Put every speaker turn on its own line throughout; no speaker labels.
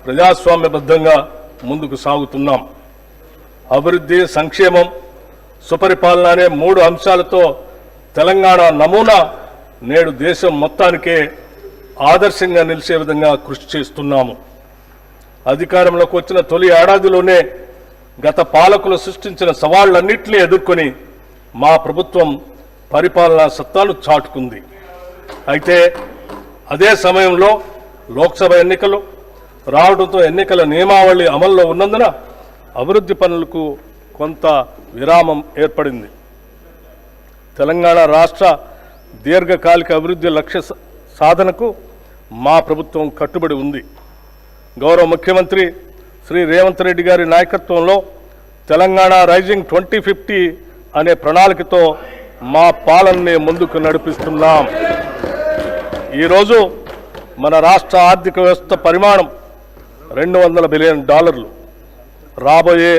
ప్రజాస్వామ్యబద్ధంగా ముందుకు సాగుతున్నాం. అభివృద్ధి, సంక్షేమం, సుపరిపాలన అనే 3 అంశాలతో తెలంగాణ నమూనా నేడు దేశం మొత్తానికే ఆదర్శంగా నిలిచే విధంగా కృషి చేస్తున్నాము. అధికారంలోకి వచ్చిన తొలి ఏడాదిలోనే గత పాలకులు సృష్టించిన సవాళ్లన్నింటినీ ఎదుర్కొని మా ప్రభుత్వం పరిపాలనా సత్తాను చాటుకుంది. అయితే అదే సమయంలో లోక్సభ ఎన్నికలు రావడంతో ఎన్నికల నియమావళి అమల్లో ఉన్నందున అభివృద్ధి పనులకు కొంత విరామం ఏర్పడింది. తెలంగాణ రాష్ట్ర దీర్ఘకాలిక అభివృద్ధి లక్ష్య సాధనకు మా ప్రభుత్వం కట్టుబడి ఉంది. గౌరవ ముఖ్యమంత్రి శ్రీ రేవంత్ రెడ్డి గారి నాయకత్వంలో తెలంగాణ రైజింగ్ 2050 అనే ప్రణాళికతో మా పాలనని ముందుకు నడిపిస్తున్నాం. ఈరోజు మన రాష్ట్ర ఆర్థిక వ్యవస్థ పరిమాణం $200 బిలియన్. రాబోయే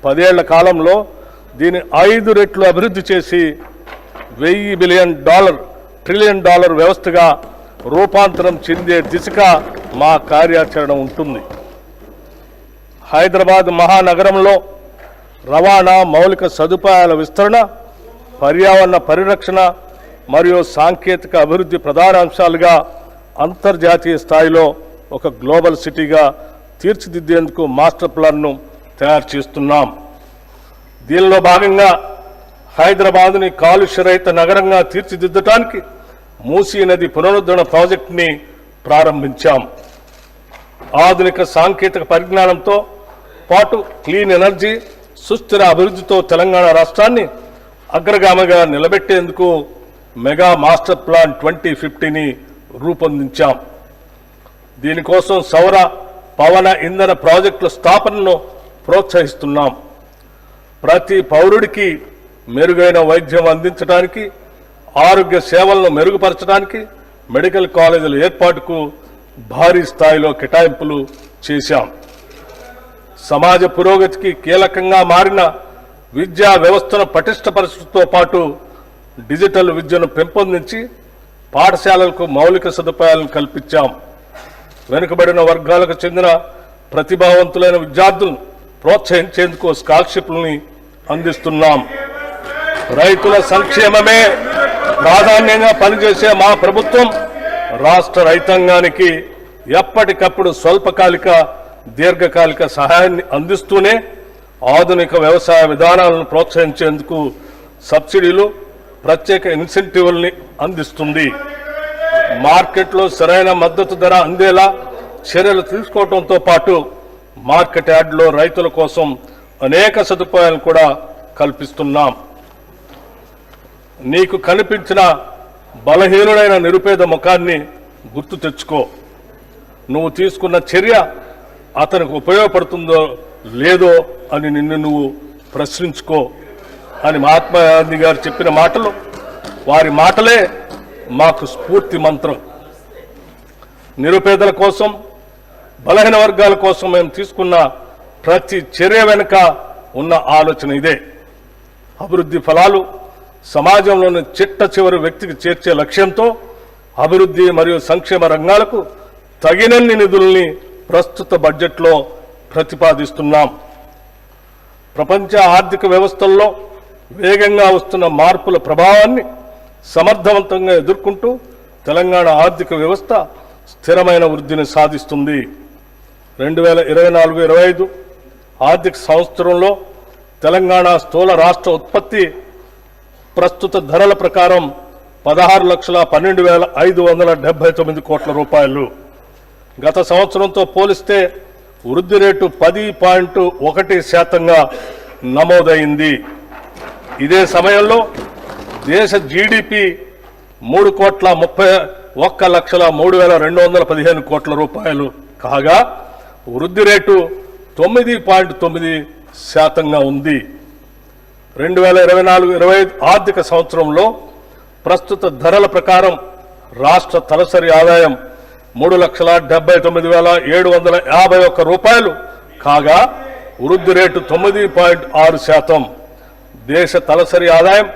10 ఏళ్ల కాలంలో దీన్ని 5 రెట్లు అభివృద్ధి చేసి $1000 బిలియన్ ట్రిలియన్ వ్యవస్థగా రూపాంతరం చెందే దిశగా మా కార్యాచరణ ఉంటుంది. హైదరాబాద్ మహానగరంలో రవాణా, మౌలిక సదుపాయాల విస్తరణ, పర్యావరణ పరిరక్షణ మరియు సాంకేతిక అభివృద్ధి ప్రధాన అంశాలుగా అంతర్జాతీయ స్థాయిలో ఒక గ్లోబల్ సిటీగా తీర్చిదిద్దేందుకు మాస్టర్ ప్లాన్ను తయారు చేస్తున్నాం. దీనిలో భాగంగా హైదరాబాద్ని కాలుష్యరహిత నగరంగా తీర్చిదిద్దడానికి మూసీ నది పునరుద్ధరణ ప్రాజెక్టుని ప్రారంభించాం. ఆధునిక సాంకేతిక పరిజ్ఞానంతో పాటు క్లీన్ ఎనర్జీ, సుస్థిర అభివృద్ధితో తెలంగాణ రాష్ట్రాన్ని అగ్రగామిగా నిలబెట్టేందుకు మెగా మాస్టర్ ప్లాన్ 2050ని రూపొందించాం. దీనికోసం సౌర, పవన ఇంధన ప్రాజెక్టుల స్థాపనను ప్రోత్సహిస్తున్నాం. ప్రతి పౌరుడికి మెరుగైన వైద్యం అందించడానికి, ఆరోగ్య సేవలను మెరుగుపరచడానికి మెడికల్ కాలేజీల ఏర్పాటుకు భారీ స్థాయిలో కేటాయింపులు చేశాం. సమాజ పురోగతికి కీలకంగా మారిన విద్యా వ్యవస్థను పటిష్టపరచడంతో పాటు డిజిటల్ విద్యను పెంపొందించి పాఠశాలలకు మౌలిక సదుపాయాలను కల్పించాం. వెనుకబడిన వర్గాలకు చెందిన ప్రతిభావంతులైన విద్యార్థులను ప్రోత్సహించేందుకు స్కాలర్షిప్లని అందిస్తున్నాం. రైతుల సంక్షేమమే ప్రాధాన్యంగా పనిచేసే మా ప్రభుత్వం రాష్ట్ర రైతాంగానికి ఎప్పటికప్పుడు స్వల్పకాలిక, దీర్ఘకాలిక సహాయాన్ని అందిస్తూనే ఆధునిక వ్యవసాయ విధానాలను ప్రోత్సహించేందుకు సబ్సిడీలు, ప్రత్యేక ఇన్సెంటివ్లని అందిస్తుంది. మార్కెట్లో సరైన మద్దతు ధర అందేలా చర్యలు తీసుకోవడంతో పాటు మార్కెట్ యార్డులో రైతుల కోసం అనేక సదుపాయాలను కూడా కల్పిస్తున్నాం. నీకు కనిపించిన బలహీనుడైన నిరుపేద ముఖాన్ని గుర్తు తెచ్చుకో. నువ్వు తీసుకున్న చర్య అతనికి ఉపయోగపడుతుందో లేదో అని నిన్ను నువ్వు ప్రశ్నించుకో అని మహాత్మా గాంధీ గారు చెప్పిన మాటలు, వారి మాటలే మాకు స్ఫూర్తి మంత్రం. నిరుపేదల కోసం, బలహీన వర్గాల కోసం మేము తీసుకున్న ప్రతి చర్య వెనుక ఉన్న ఆలోచన ఇదే. అభివృద్ధి ఫలాలు సమాజంలోని చిట్ట చివరి వ్యక్తికి చేర్చే లక్ష్యంతో అభివృద్ధి మరియు సంక్షేమ రంగాలకు తగినన్ని నిధుల్ని ప్రస్తుత బడ్జెట్లో ప్రతిపాదిస్తున్నాం. ప్రపంచ ఆర్థిక వ్యవస్థల్లో వేగంగా వస్తున్న మార్పుల ప్రభావాన్ని సమర్థవంతంగా ఎదుర్కొంటూ తెలంగాణ ఆర్థిక వ్యవస్థ స్థిరమైన వృద్ధిని సాధిస్తుంది. 2024-25 ఆర్థిక సంవత్సరంలో తెలంగాణ స్థూల రాష్ట్ర ఉత్పత్తి ప్రస్తుత ధరల ప్రకారం 16,12,579 కోట్ల రూపాయలు. గత సంవత్సరంతో పోలిస్తే వృద్ధి రేటు 10.1% నమోదైంది. ఇదే సమయంలో దేశ జీడిపి 3,31,03,215 కోట్ల రూపాయలు కాగా వృద్ధి రేటు 9.9% ఉంది. 2024-25 ఆర్థిక సంవత్సరంలో ప్రస్తుత ధరల ప్రకారం రాష్ట్ర తలసరి ఆదాయం 3,79,751 రూపాయలు కాగా వృద్ధి రేటు 9.6%. దేశ తలసరి ఆదాయం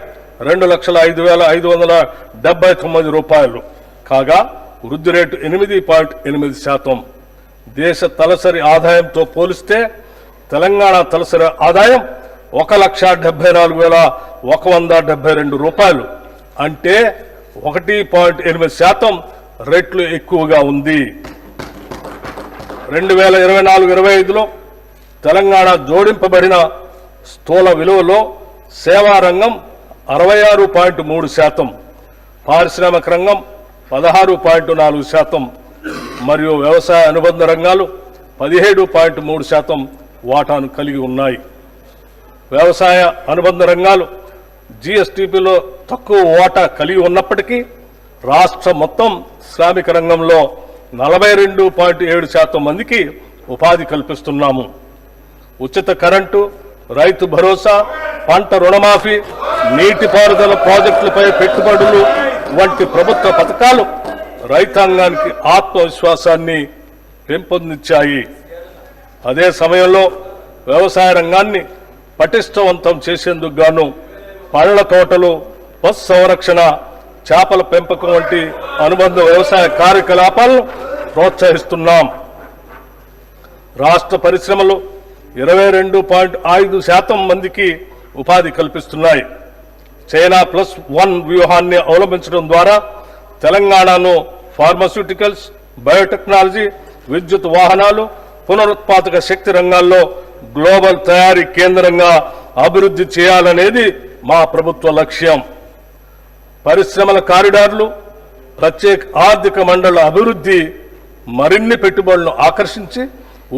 2,05,579 రూపాయలు కాగా వృద్ధి రేటు 8.8%. దేశ తలసరి ఆదాయంతో పోలిస్తే తెలంగాణ తలసరి ఆదాయం 1,74,172 రూపాయలు, అంటే 1.8% రెట్లు ఎక్కువగా ఉంది. 2024-25లో తెలంగాణ జోడింపబడిన స్థూల విలువలో సేవా రంగం 66.3%, పారిశ్రామిక రంగం 16.4% మరియు వ్యవసాయ అనుబంధ రంగాలు 17.3% వాటాను కలిగి ఉన్నాయి. వ్యవసాయ అనుబంధ రంగాలు జీఎస్టీపీలో తక్కువ వాటా కలిగి ఉన్నప్పటికీ రాష్ట్ర మొత్తం శ్రామిక రంగంలో 42.7% మందికి ఉపాధి కల్పిస్తున్నాము. ఉచిత కరెంటు, రైతు భరోసా, పంట రుణమాఫీ, నీటిపారుదల ప్రాజెక్టులపై పెట్టుబడులు వంటి ప్రభుత్వ పథకాలు రైతాంగానికి ఆత్మవిశ్వాసాన్ని పెంపొందించాయి. అదే సమయంలో వ్యవసాయ రంగాన్ని పటిష్టవంతం చేసేందుకు గాను పళ్ల తోటలు, పశు సంరక్షణ, చేపల పెంపకం వంటి అనుబంధ వ్యవసాయ కార్యకలాపాలను ప్రోత్సహిస్తున్నాం. రాష్ట్ర పరిశ్రమలు 22.5% మందికి ఉపాధి కల్పిస్తున్నాయి. చైనా +1 వ్యూహాన్ని అవలంబించడం ద్వారా తెలంగాణను ఫార్మాస్యూటికల్స్, బయోటెక్నాలజీ, విద్యుత్ వాహనాలు, పునరుత్పాదక శక్తి రంగాల్లో గ్లోబల్ తయారీ కేంద్రంగా అభివృద్ధి చేయాలనేది మా ప్రభుత్వ లక్ష్యం. పరిశ్రమల కారిడార్లు, ప్రత్యేక ఆర్థిక మండళ్ల అభివృద్ధి మరిన్ని పెట్టుబడులను ఆకర్షించి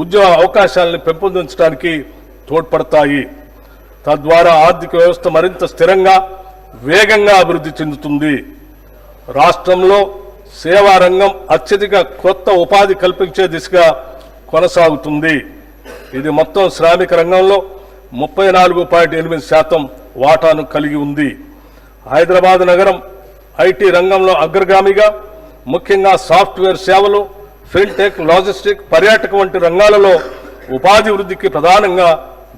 ఉద్యోగ అవకాశాలను పెంపొందించడానికి తోడ్పడతాయి. తద్వారా ఆర్థిక వ్యవస్థ మరింత స్థిరంగా, వేగంగా అభివృద్ధి చెందుతుంది. రాష్ట్రంలో సేవా రంగం అత్యధిక కొత్త ఉపాధి కల్పించే దిశగా కొనసాగుతుంది. ఇది మొత్తం శ్రామిక రంగంలో 34.8% వాటాను కలిగి ఉంది. హైదరాబాద్ నగరం ఐటీ రంగంలో అగ్రగామిగా, ముఖ్యంగా సాఫ్ట్వేర్ సేవలు, ఫిన్టెక్, లాజిస్టిక్, పర్యాటక వంటి రంగాలలో ఉపాధి వృద్ధికి ప్రధానంగా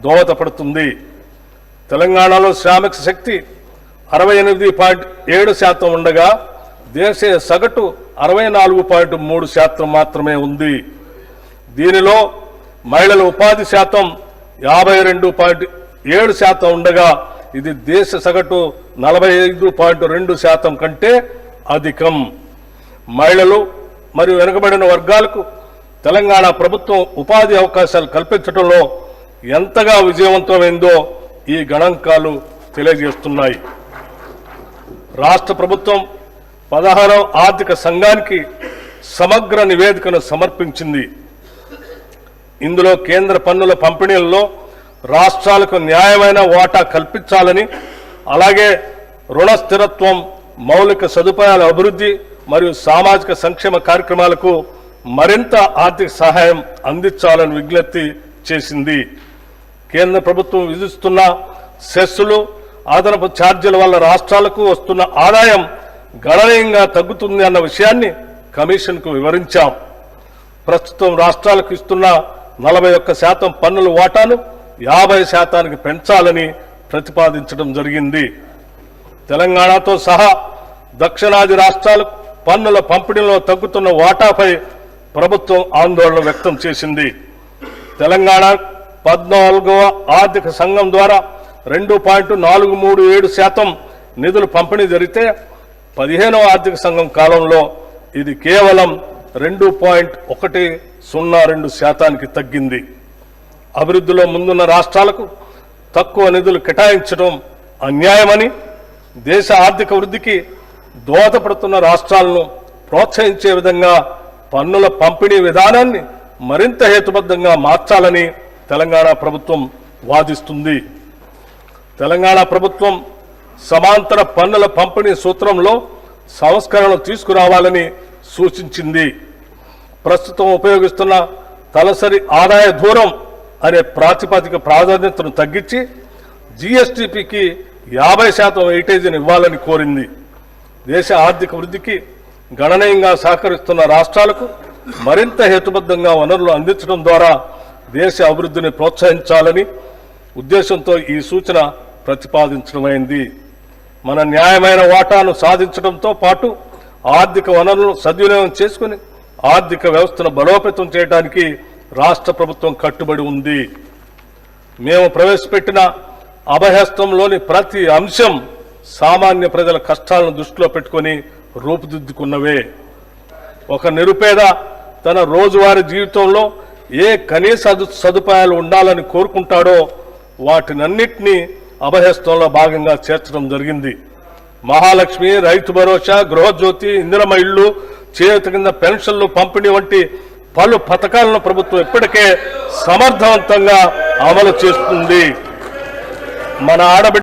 దోహదపడుతుంది. తెలంగాణలో శ్రామిక శక్తి 68.7% ఉండగా దేశీయ సగటు 64.3% మాత్రమే ఉంది. దీనిలో మహిళల ఉపాధి శాతం 52.7% ఉండగా ఇది దేశ సగటు 45.2% కంటే అధికం. మహిళలు మరియు వెనుకబడిన వర్గాలకు తెలంగాణ ప్రభుత్వం ఉపాధి అవకాశాలు కల్పించడంలో ఎంతగా విజయవంతమైందో ఈ గణాంకాలు తెలియజేస్తున్నాయి. రాష్ట్ర ప్రభుత్వం 16వ ఆర్థిక సంఘానికి సమగ్ర నివేదికను సమర్పించింది. ఇందులో కేంద్ర పన్నుల పంపిణీల్లో రాష్ట్రాలకు న్యాయమైన వాటా కల్పించాలని, అలాగే రుణ స్థిరత్వం, మౌలిక సదుపాయాల అభివృద్ధి మరియు సామాజిక సంక్షేమ కార్యక్రమాలకు మరింత ఆర్థిక సహాయం అందించాలని విజ్ఞప్తి చేసింది. కేంద్ర ప్రభుత్వం విధిస్తున్న సెస్సులు, అదనపు ఛార్జీల వల్ల రాష్ట్రాలకు వస్తున్న ఆదాయం గణనీయంగా తగ్గుతుంది అన్న విషయాన్ని కమిషన్కు వివరించాం. ప్రస్తుతం రాష్ట్రాలకు ఇస్తున్న 41% పన్నుల వాటాను 50%కి పెంచాలని ప్రతిపాదించడం జరిగింది. తెలంగాణతో సహా దక్షిణాది రాష్ట్రాలకు పన్నుల పంపిణీలో తగ్గుతున్న వాటాపై ప్రభుత్వం ఆందోళన వ్యక్తం చేసింది. తెలంగాణ 14వ ఆర్థిక సంఘం ద్వారా 2.437% నిధులు పంపిణీ జరిగితే 15వ ఆర్థిక సంఘం కాలంలో ఇది కేవలం 2.102% తగ్గింది. అభివృద్ధిలో ముందున్న రాష్ట్రాలకు తక్కువ నిధులు కేటాయించడం అన్యాయమని, దేశ ఆర్థిక వృద్ధికి దోహదపడుతున్న రాష్ట్రాలను ప్రోత్సహించే విధంగా పన్నుల పంపిణీ విధానాన్ని మరింత హేతుబద్ధంగా మార్చాలని తెలంగాణ ప్రభుత్వం వాదిస్తుంది. తెలంగాణ ప్రభుత్వం సమాంతర పన్నుల పంపిణీ సూత్రంలో సంస్కరణలు తీసుకురావాలని సూచించింది. ప్రస్తుతం ఉపయోగిస్తున్న తలసరి ఆదాయ దూరం అనే ప్రాతిపదిక ప్రాధాన్యతను తగ్గించి జీఎస్టీపీకి 50% వెయిటేజీని ఇవ్వాలని కోరింది. దేశ ఆర్థిక వృద్ధికి గణనీయంగా సహకరిస్తున్న రాష్ట్రాలకు మరింత హేతుబద్ధంగా వనరులు అందించడం ద్వారా దేశ అభివృద్ధిని ప్రోత్సహించాలని ఉద్దేశంతో ఈ సూచన ప్రతిపాదించడమైంది. మన న్యాయమైన వాటాను సాధించడంతో పాటు ఆర్థిక వనరులను సద్వినియోగం చేసుకుని ఆర్థిక వ్యవస్థను బలోపేతం చేయడానికి రాష్ట్ర ప్రభుత్వం కట్టుబడి ఉంది. మేము ప్రవేశపెట్టిన అభయహస్తంలోని ప్రతి అంశం సామాన్య ప్రజల కష్టాలను దృష్టిలో పెట్టుకొని రూపుదిద్దుకున్నవే. ఒక నిరుపేద తన రోజువారీ జీవితంలో ఏ కనీస సదుపాయాలు ఉండాలని కోరుకుంటాడో వాటినన్నిటినీ అభయహస్తంలో భాగంగా చేర్చడం జరిగింది. మహాలక్ష్మి, రైతు భరోసా, గృహజ్యోతి, ఇందిరమ్మ ఇళ్లు, చేయూత కింద పెన్షన్లు పంపిణీ వంటి పలు పథకాలను ప్రభుత్వం ఇప్పటికే సమర్థవంతంగా అమలు చేస్తుంది. మన ఆడబిడ్డ